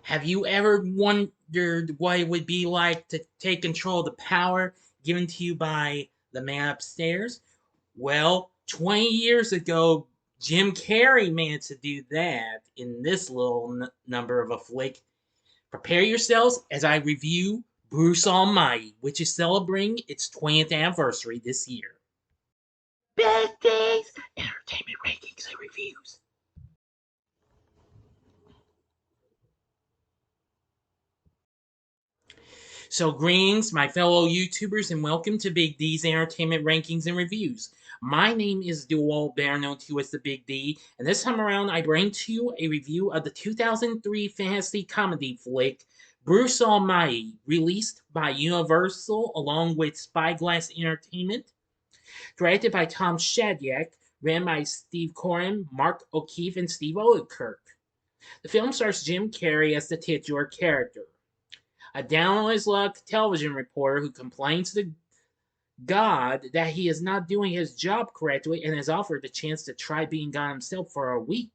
Have you ever wondered what it would be like to take control of the power given to you by the man upstairs? Well, 20 years ago, Jim Carrey managed to do that in this little number of a flick. Prepare yourselves as I review Bruce Almighty, which is celebrating its 20th anniversary this year. Best days, entertainment rankings and reviews. So, greetings, my fellow YouTubers, and welcome to Big D's Entertainment Rankings and Reviews. My name is Dual, better known to as the Big D, and this time around I bring to you a review of the 2003 fantasy comedy flick Bruce Almighty, released by Universal along with Spyglass Entertainment, directed by Tom Shadyac, written by Steve Coren, Mark O'Keefe, and Steve Odenkirk. The film stars Jim Carrey as the titular character, a down on his luck television reporter who complains to God that he is not doing his job correctly and is offered the chance to try being God himself for a week.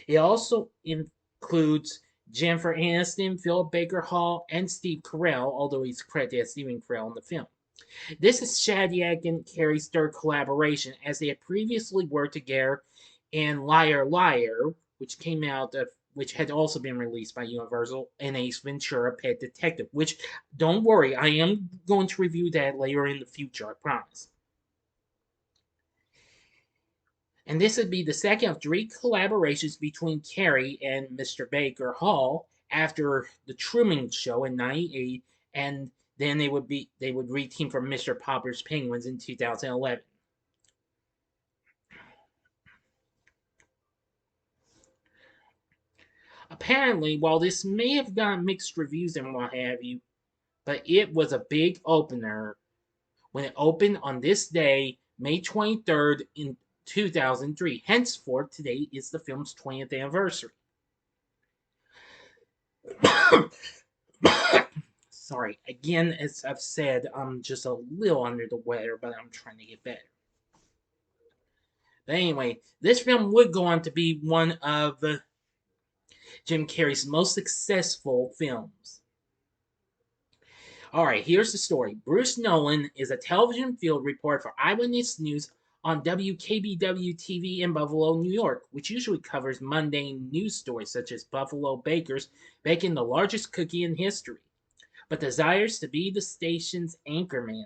It also includes Jennifer Aniston, Phillip Baker Hall, and Steve Carell, although he's credited as Stephen Carell in the film. This is Shadyac and Carrey's third collaboration, as they had previously worked together in Liar Liar, which had also been released by Universal, and Ace Ventura: Pet Detective, which, don't worry, I am going to review that later in the future, I promise. And this would be the second of three collaborations between Carrey and Mr. Baker Hall after The Truman Show in '98, and then they would reteam for Mr. Popper's Penguins in 2011. Apparently, while this may have gotten mixed reviews and what have you, but it was a big opener when it opened on this day, May 23rd in 2003. Henceforth, today is the film's 20th anniversary. Sorry, again, as I've said, I'm just a little under the weather, but I'm trying to get better. But anyway, this film would go on to be one of Jim Carrey's most successful films. Alright, here's the story. Bruce Nolan is a television field reporter for Eyewitness News on WKBW TV in Buffalo, New York, which usually covers mundane news stories such as Buffalo bakers baking the largest cookie in history, but desires to be the station's anchorman.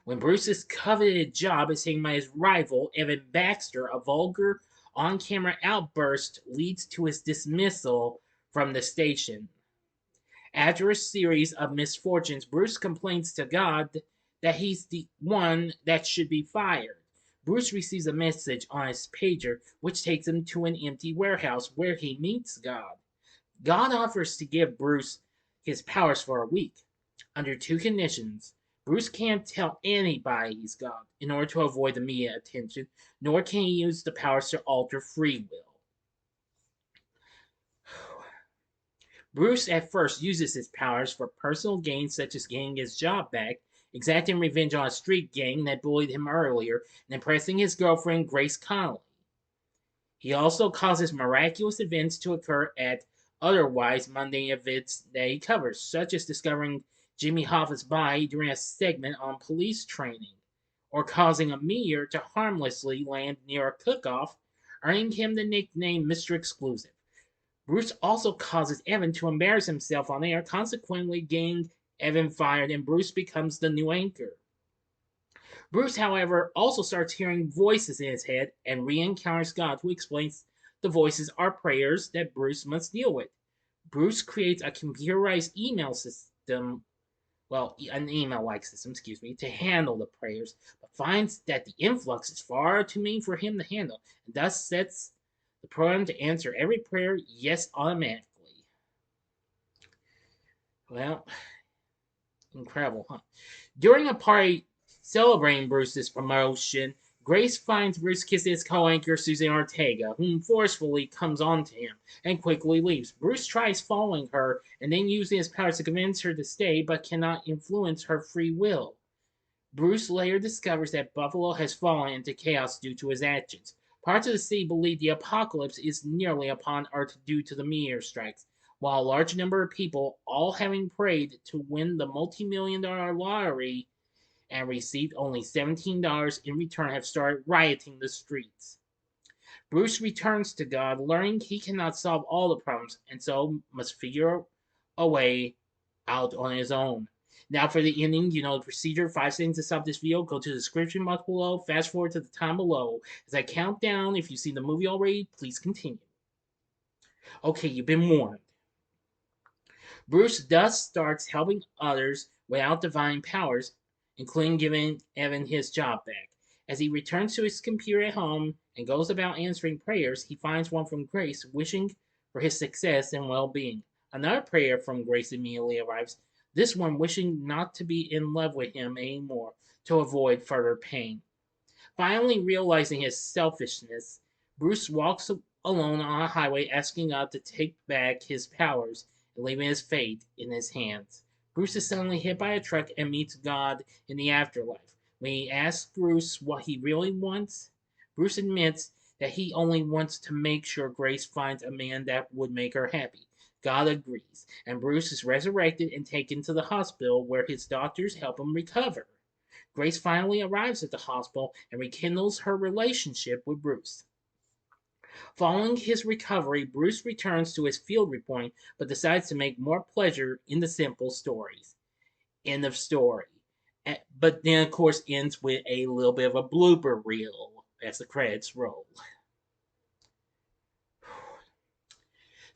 When Bruce's coveted job is taken by his rival, Evan Baxter, a vulgar on-camera outburst leads to his dismissal from the station. After a series of misfortunes, Bruce complains to God that he's the one that should be fired. Bruce receives a message on his pager, which takes him to an empty warehouse where he meets God. God offers to give Bruce his powers for a week, under two conditions. Bruce can't tell anybody he's God in order to avoid the media attention, nor can he use the powers to alter free will. Bruce at first uses his powers for personal gain, such as getting his job back, exacting revenge on a street gang that bullied him earlier, and impressing his girlfriend Grace Connolly. He also causes miraculous events to occur at otherwise mundane events that he covers, such as discovering Jimmy Hoffa's body during a segment on police training, or causing a meteor to harmlessly land near a cook-off, earning him the nickname Mr. Exclusive. Bruce also causes Evan to embarrass himself on air, consequently getting Evan fired, and Bruce becomes the new anchor. Bruce, however, also starts hearing voices in his head and re-encounters God, who explains the voices are prayers that Bruce must deal with. Bruce creates a computerized email system, an email-like system, to handle the prayers, but finds that the influx is far too many for him to handle, and thus sets the program to answer every prayer yes automatically. Well, incredible, huh? During a party celebrating Bruce's promotion, Grace finds Bruce kissing his co-anchor Susan Ortega, whom forcefully comes on to him, and quickly leaves. Bruce tries following her, and then using his powers to convince her to stay, but cannot influence her free will. Bruce later discovers that Buffalo has fallen into chaos due to his actions, Parts of the city believe the apocalypse is nearly upon Earth due to the meteor strikes, while a large number of people, all having prayed to win the multi-million-dollar lottery and received only $17 in return, have started rioting the streets. Bruce returns to God, learning he cannot solve all the problems and so must figure a way out on his own. Now for the ending, you know the procedure. 5 seconds to stop this video. Go to the description box below. Fast forward to the time below. As I count down, if you've seen the movie already, please continue. Okay, you've been warned. Bruce thus starts helping others without divine powers, including giving Evan his job back. As he returns to his computer at home and goes about answering prayers, he finds one from Grace wishing for his success and well being. Another prayer from Grace immediately arrives, this one wishing not to be in love with him anymore to avoid further pain. Finally realizing his selfishness, Bruce walks alone on a highway asking God to take back his powers and leaving his fate in his hands. Bruce is suddenly hit by a truck and meets God in the afterlife. When he asks Bruce what he really wants, Bruce admits that he only wants to make sure Grace finds a man that would make her happy. God agrees, and Bruce is resurrected and taken to the hospital where his doctors help him recover. Grace finally arrives at the hospital and rekindles her relationship with Bruce. Following his recovery, Bruce returns to his field reporting but decides to make more pleasure in the simple stories. End of story. But then, of course, ends with a little bit of a blooper reel as the credits roll.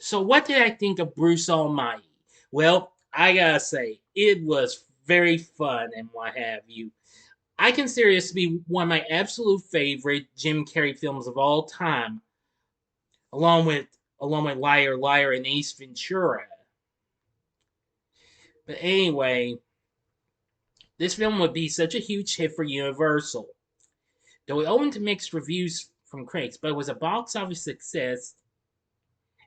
So, what did I think of Bruce Almighty? Well, I gotta say, it was very fun and what have you. I consider this to be one of my absolute favorite Jim Carrey films of all time, along with Liar Liar and Ace Ventura. But anyway, this film would be such a huge hit for Universal. Though it opened to mixed reviews from critics, but it was a box office success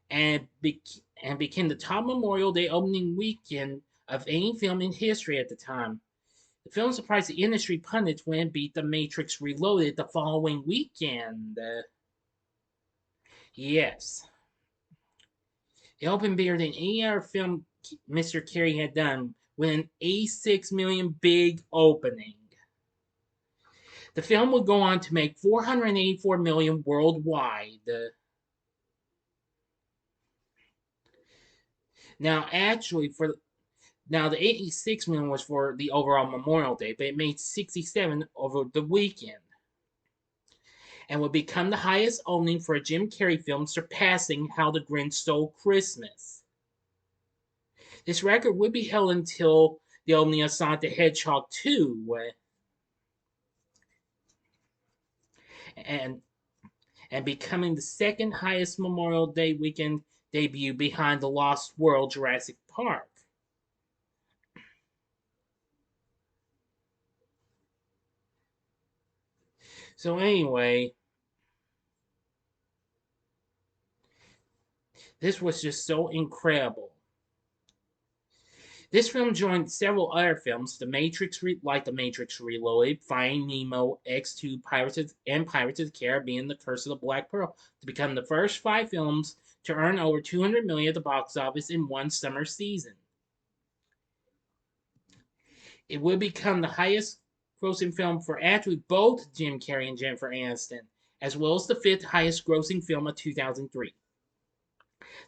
and, became the top Memorial Day opening weekend of any film in history at the time. The film surprised the industry pundits when it beat The Matrix Reloaded the following weekend. Yes. It opened bigger than any other film Mr. Carrey had done, with an 86 million big opening. The film would go on to make 484 million worldwide. Now, actually, the 86 million was for the overall Memorial Day, but it made 67 over the weekend, and would become the highest opening for a Jim Carrey film, surpassing How the Grinch Stole Christmas. This record would be held until the opening of Sonic the Hedgehog 2, and becoming the second highest Memorial Day weekend debut behind The Lost World Jurassic Park. So anyway, this was just so incredible. This film joined several other films, like The Matrix Reloaded, Finding Nemo, X2, Pirates of the Caribbean, The Curse of the Black Pearl, to become the first 5 films to earn over 200 million at the box office in one summer season. It would become the highest grossing film for actually both Jim Carrey and Jennifer Aniston, as well as the 5th highest grossing film of 2003.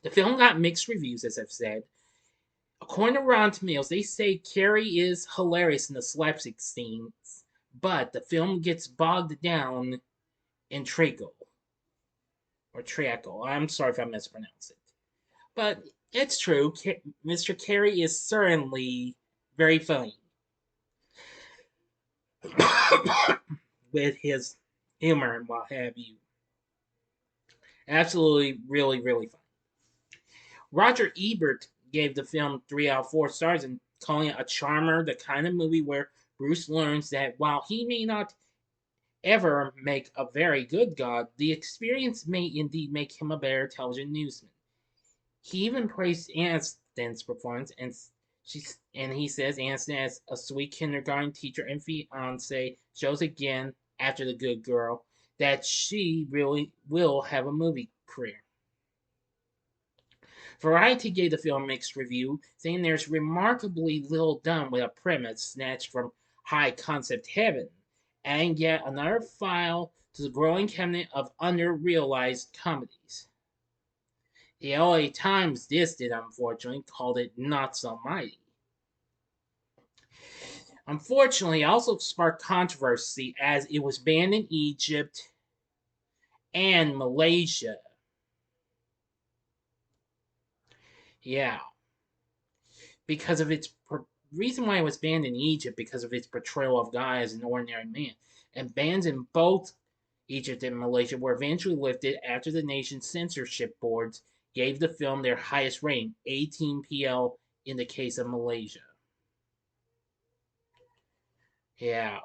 The film got mixed reviews, as I've said. According to Rotten Tomatoes, they say Carrey is hilarious in the slapstick scenes, but the film gets bogged down in treacle. Or treacle. I'm sorry if I mispronounced it. But it's true. Mr. Carrey is certainly very funny with his humor and what have you. Absolutely, really, really funny. Roger Ebert gave the film 3 out of 4 stars and calling it a charmer, the kind of movie where Bruce learns that while he may not ever make a very good God, the experience may indeed make him a better television newsman. He even praised Aniston's performance, and he says Aniston as a sweet kindergarten teacher and fiance shows again after The Good Girl that she really will have a movie career. Variety gave the film mixed review, saying there's remarkably little done with a premise snatched from high concept heaven, and yet another file to the growing cabinet of under-realized comedies. The LA Times unfortunately, called it not so mighty. Unfortunately, it also sparked controversy as it was banned in Egypt and Malaysia. Yeah, because of its reason why it was banned in Egypt because of its portrayal of God as an ordinary man, and bans in both Egypt and Malaysia were eventually lifted after the nation's censorship boards gave the film their highest rating, 18 PL, in the case of Malaysia. Yeah.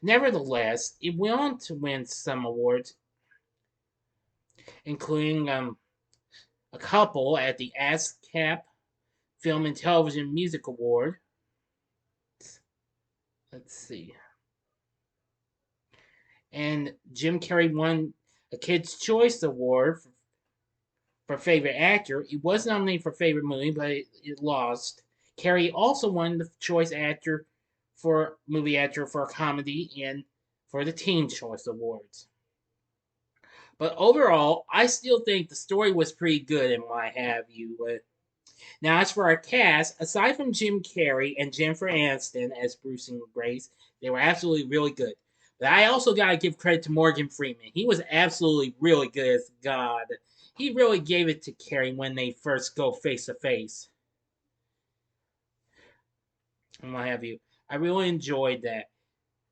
Nevertheless, it went on to win some awards, including a couple at the ASCAP Film and Television Music Award. Let's see. And Jim Carrey won a Kids' Choice Award for Favorite Actor. He was nominated for Favorite Movie, but it lost. Carrey also won the Choice Actor for Movie Actor for a Comedy and for the Teen Choice Awards. But overall, I still think the story was pretty good and what have you. Now, as for our cast, aside from Jim Carrey and Jennifer Aniston as Bruce and Grace, they were absolutely really good. But I also gotta give credit to Morgan Freeman. He was absolutely really good as God. He really gave it to Carrey when they first go face to face. And what have you. I really enjoyed that.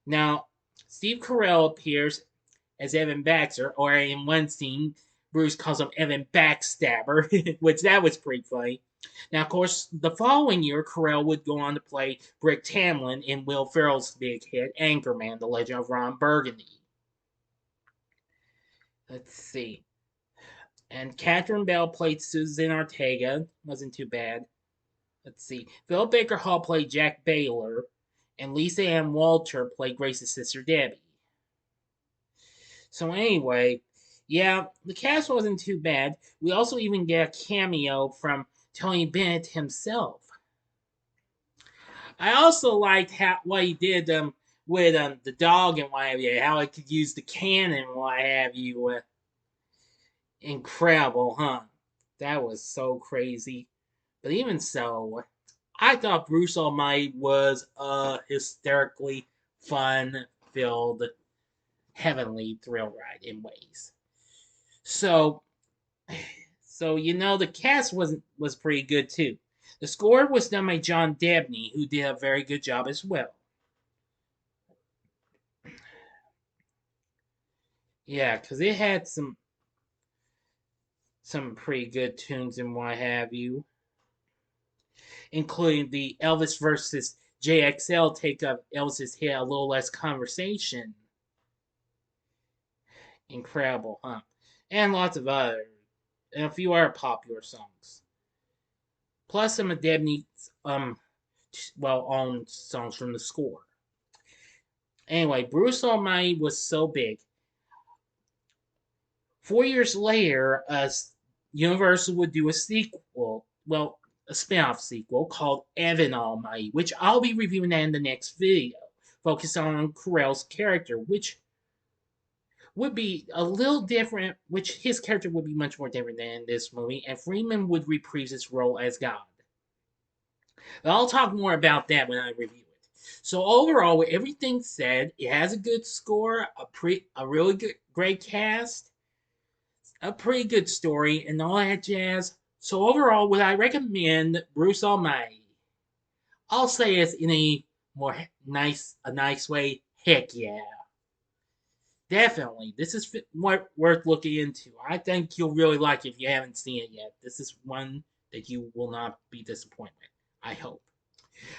Now, Steve Carell appears as Evan Baxter, or in one scene, Bruce calls him Evan Backstabber, which that was pretty funny. Now, of course, the following year, Carell would go on to play Brick Tamlin in Will Ferrell's big hit, Anchorman, The Legend of Ron Burgundy. Let's see. And Catherine Bell played Susan Ortega. Wasn't too bad. Let's see. Phillip Baker Hall played Jack Baylor. And Lisa Ann Walter played Grace's sister Debbie. So anyway, yeah, the cast wasn't too bad. We also even get a cameo from Tony Bennett himself. I also liked what he did with the dog and what have you, how it could use the cannon and what have you. Incredible, huh? That was so crazy. But even so, I thought Bruce Almighty was a hysterically fun-filled, heavenly thrill ride in ways. So, the cast was pretty good too. The score was done by John Dabney, who did a very good job as well. Yeah, because it had some pretty good tunes and what have you, including the Elvis versus JXL take of Elvis's hit A Little Less Conversation. Incredible, huh? And lots of other, and a few other popular songs. Plus some of Dabney's well-owned songs from the score. Anyway, Bruce Almighty was so big. 4 years later, Universal would do a sequel, well, a spin-off sequel called Evan Almighty, which I'll be reviewing that in the next video, focused on Carell's character, which would be a little different, which his character would be much more different than in this movie, and Freeman would reprise his role as God. But I'll talk more about that when I review it. So overall, with everything said, it has a good score, a really good, great cast, a pretty good story, and all that jazz. So overall, would I recommend Bruce Almighty? I'll say it's in a nice way. Heck yeah. Definitely. This is worth looking into. I think you'll really like it if you haven't seen it yet. This is one that you will not be disappointed with. I hope.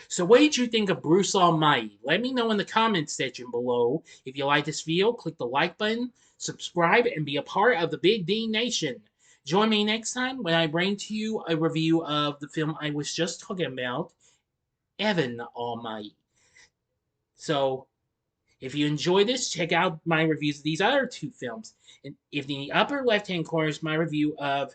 So what did you think of Bruce Almighty? Let me know in the comments section below. If you like this video, click the like button, subscribe, and be a part of the Big D Nation. Join me next time when I bring to you a review of the film I was just talking about, Evan Almighty. So, If you enjoy this, check out my reviews of these other two films. And if in the upper left-hand corner is my review of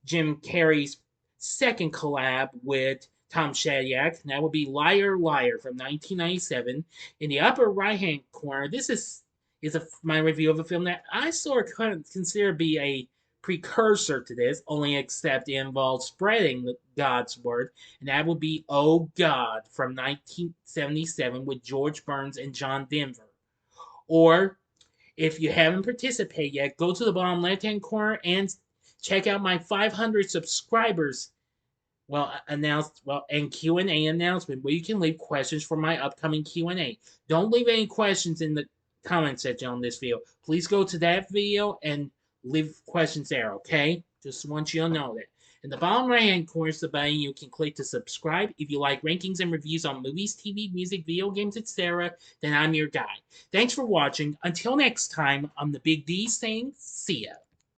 Jim Carrey's second collab with Tom Shadyac. And that would be Liar Liar from 1997. In the upper right hand corner, this is my review of a film that I sort of consider to be a precursor to this, only except it involves spreading God's word, and that would be Oh God from 1977 with George Burns and John Denver. Or if you haven't participated yet, go to the bottom left hand corner and check out my 500 subscribers and Q&A announcement where you can leave questions for my upcoming Q&A. Don't leave any questions in the comment section on this video. Please go to that video and leave questions there, okay? Just want you to know that. In the bottom right hand corner is the button you can click to subscribe. If you like rankings and reviews on movies, TV, music, video games, etc., then I'm your guy. Thanks for watching. Until next time, I'm the Big D saying see ya.